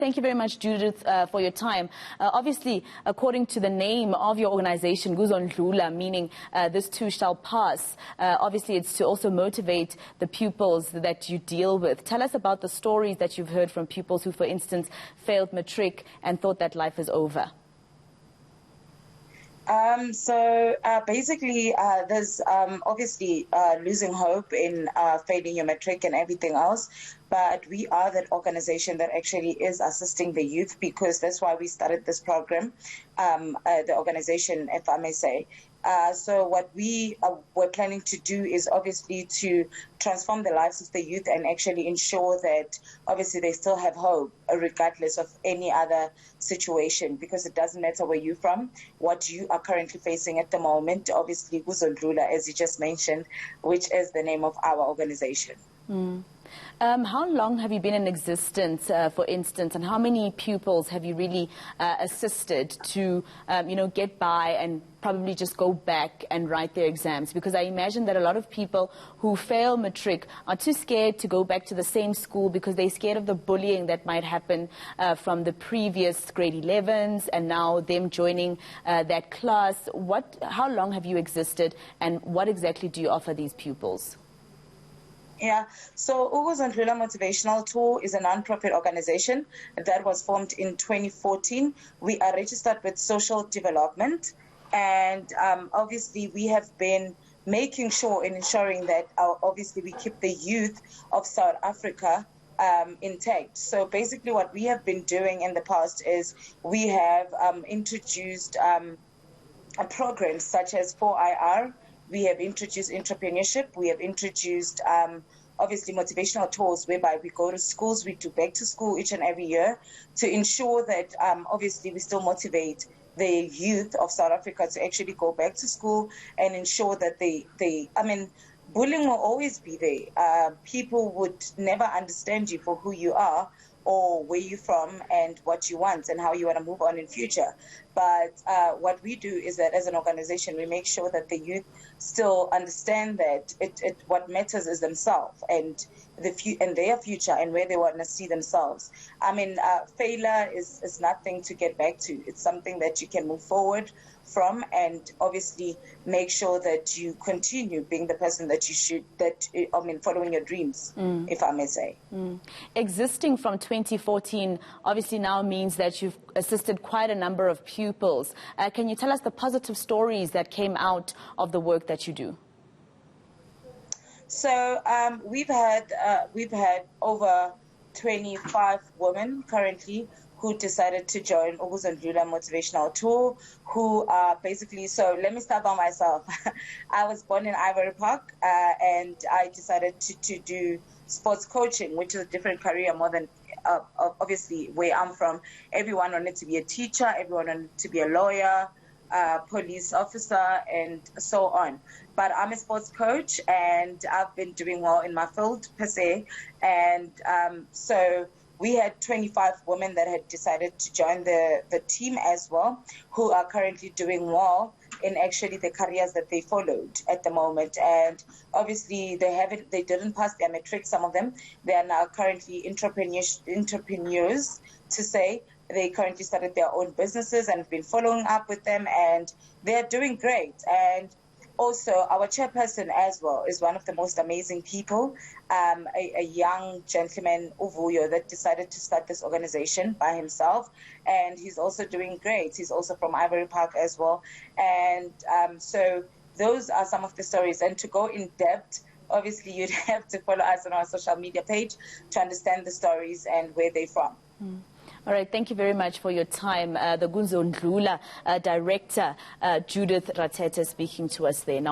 Thank you very much, Judith, for your time. Obviously, according to the name of your organization, Kuzondlula, meaning this too shall pass, obviously it's to also motivate the pupils that you deal with. Tell us about the stories that you've heard from pupils who, for instance, failed matric and thought that life is over. Basically, there's obviously losing hope in failing your matric and everything else, but we are that organization that actually is assisting the youth, because that's why we started this program, the organization, if I may say. So what we were planning to do is obviously to transform the lives of the youth and actually ensure that obviously they still have hope regardless of any other situation, because it doesn't matter where you're from, what you are currently facing at the moment. Obviously, Kuzondlula, as you just mentioned, which is the name of our organization. How long have you been in existence, for instance, and how many pupils have you really assisted to, get by and probably just go back and write their exams? Because I imagine that a lot of people who fail matric are too scared to go back to the same school because they're scared of the bullying that might happen from the previous grade 11s and now them joining that class. How long have you existed, and what exactly do you offer these pupils? Yeah, so Kuzondlula Motivational Tour is a non-profit organization that was formed in 2014. We are registered with social development, and obviously we have been making sure and ensuring that obviously we keep the youth of South Africa intact. So basically what we have been doing in the past is we have introduced programs such as 4IR. We have introduced entrepreneurship. We have introduced, obviously, motivational tours whereby we go to schools. We do back to school each and every year to ensure that, obviously, we still motivate the youth of South Africa to actually go back to school and ensure that bullying will always be there. People would never understand you for who you are or where you're from and what you want and how you want to move on in future. But what we do is that as an organization, we make sure that the youth still understand that what matters is themselves and their future and where they want to see themselves. Failure is nothing to get back to. It's something that you can move forward from, and obviously make sure that you continue being the person that you should, following your dreams, if I may say. Existing from 2014 obviously now means that you've assisted quite a number of pupils. Can you tell us the positive stories that came out of the work that you do? So we've had over 25 women currently who decided to join Kuzondlula Motivational Tour, who are basically, so let me start by myself. I was born in Ivory Park, and I decided to do sports coaching, which is a different career more than obviously where I'm from. Everyone wanted to be a teacher, everyone wanted to be a lawyer, police officer, and so on. But I'm a sports coach, and I've been doing well in my field per se. And so we had 25 women that had decided to join the team as well, who are currently doing well in actually the careers that they followed at the moment. And obviously they didn't pass their matric, some of them. They are now currently entrepreneurs to say. They currently started their own businesses and have been following up with them, and they're doing great. And also, our chairperson as well is one of the most amazing people, a young gentleman, Uvuyo, that decided to start this organization by himself, and he's also doing great. He's also from Ivory Park as well. And so those are some of the stories. And to go in depth, obviously, you'd have to follow us on our social media page to understand the stories and where they're from. All right, thank you very much for your time. The Kuzondlula director, Judith Ratete, speaking to us there. Now,